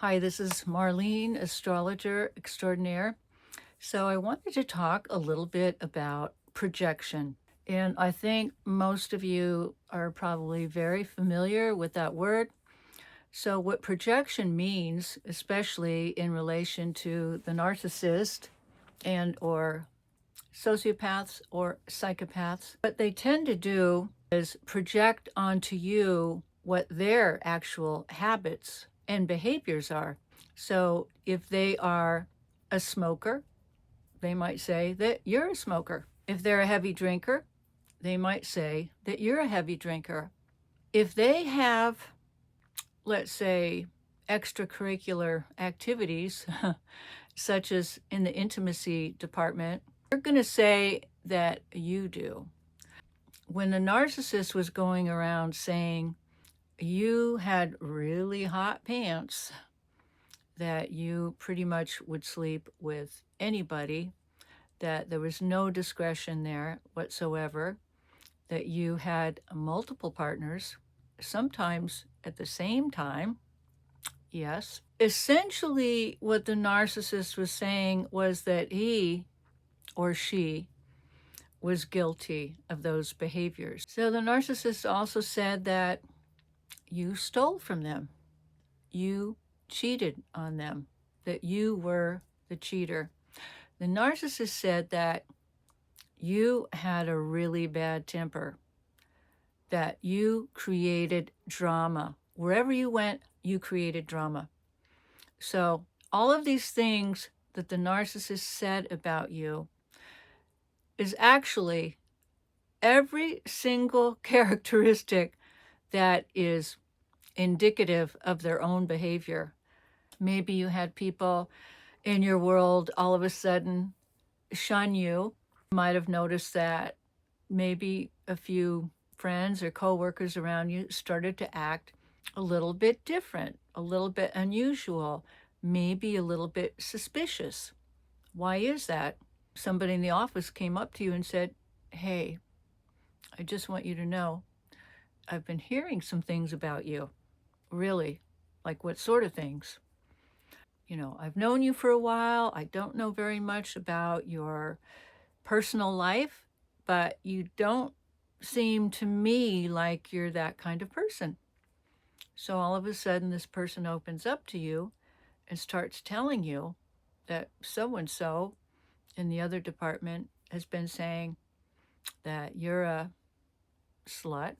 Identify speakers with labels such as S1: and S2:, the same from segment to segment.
S1: Hi, this is Marlene, astrologer extraordinaire. So I wanted to talk a little bit about projection. And I think most of you are probably very familiar with that word. So what projection means, especially in relation to the narcissist and or sociopaths or psychopaths, what they tend to do is project onto you what their actual habits and behaviors are. So if they are a smoker, they might say that you're a smoker. If they're a heavy drinker, they might say that you're a heavy drinker. If they have, let's say, extracurricular activities, such as in the intimacy department, they're going to say that you do. When the narcissist was going around saying you had really hot pants, that you pretty much would sleep with anybody, that there was no discretion there whatsoever, that you had multiple partners, sometimes at the same time. Yes. Essentially, what the narcissist was saying was that he or she was guilty of those behaviors. So the narcissist also said that you stole from them, you cheated on them, that you were the cheater. The narcissist said that you had a really bad temper, that you created drama. Wherever you went, you created drama. So all of these things that the narcissist said about you is actually every single characteristic that is indicative of their own behavior. Maybe you had people in your world all of a sudden shun you. You might have noticed that maybe a few friends or coworkers around you started to act a little bit different, a little bit unusual, maybe a little bit suspicious. Why is that? Somebody in the office came up to you and said, "Hey, I just want you to know I've been hearing some things about you." Really? Like what sort of things? I've known you for a while. I don't know very much about your personal life, but you don't seem to me like you're that kind of person. So all of a sudden, this person opens up to you and starts telling you that so-and-so in the other department has been saying that you're a slut,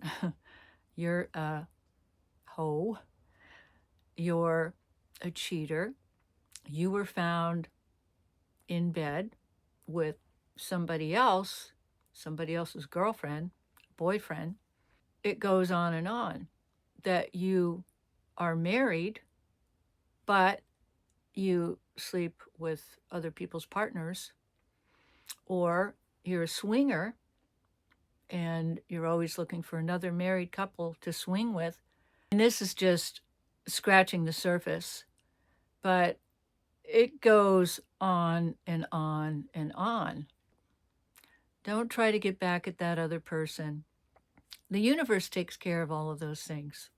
S1: you're a hoe, you're a cheater, you were found in bed with somebody else, somebody else's girlfriend, boyfriend. It goes on, that you are married, but you sleep with other people's partners, or you're a swinger and you're always looking for another married couple to swing with. And this is just scratching the surface, but it goes on and on and on. Don't try to get back at that other person. The universe takes care of all of those things.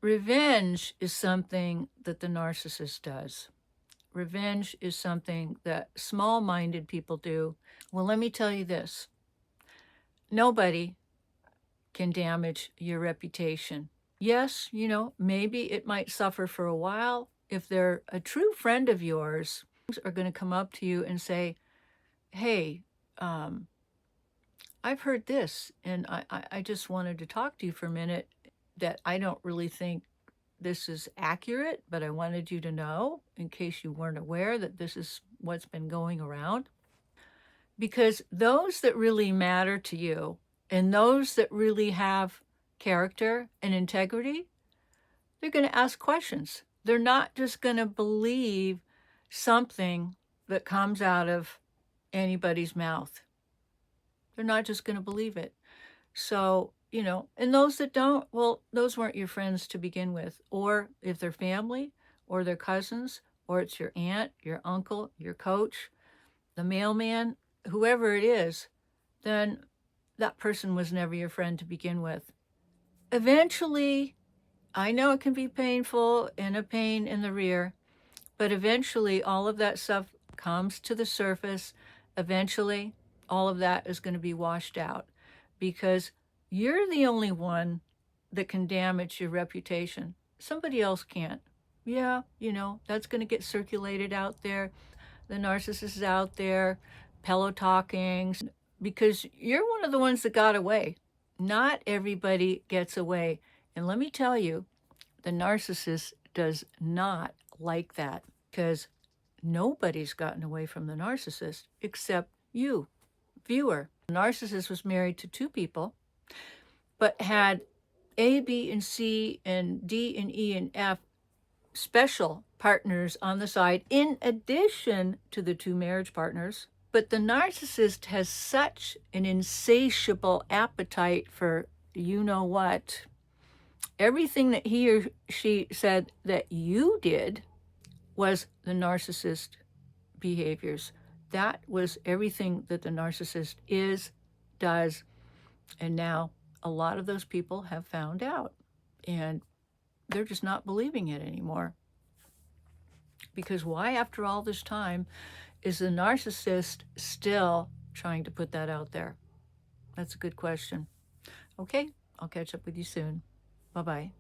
S1: Revenge is something that the narcissist does. Revenge is something that small-minded people do. Well, let me tell you this. Nobody can damage your reputation. Yes, maybe it might suffer for a while. If they're a true friend of yours, are going to come up to you and say, "Hey, I've heard this, and I just wanted to talk to you for a minute, that I don't really think this is accurate, but I wanted you to know, in case you weren't aware, that this is what's been going around." Because those that really matter to you and those that really have character and integrity, they're going to ask questions. They're not just going to believe something that comes out of anybody's mouth. They're not just going to believe it. So, and those that don't, well, those weren't your friends to begin with. Or if they're family or they're cousins, or it's your aunt, your uncle, your coach, the mailman, whoever it is, then that person was never your friend to begin with. Eventually, I know it can be painful and a pain in the rear, but eventually all of that stuff comes to the surface. Eventually, all of that is going to be washed out because you're the only one that can damage your reputation. Somebody else can't. Yeah, that's going to get circulated out there. The narcissist is out there, pillow talking, because you're one of the ones that got away. Not everybody gets away. And let me tell you, the narcissist does not like that because nobody's gotten away from the narcissist except you, viewer. The narcissist was married to 2 people, but had A, B, and C, and D, and E, and F special partners on the side in addition to the 2 marriage partners. But the narcissist has such an insatiable appetite for you know what. Everything that he or she said that you did was the narcissist behaviors. That was everything that the narcissist is, does, and now a lot of those people have found out, and they're just not believing it anymore. Because why, after all this time, is the narcissist still trying to put that out there? That's a good question. Okay, I'll catch up with you soon. Bye-bye.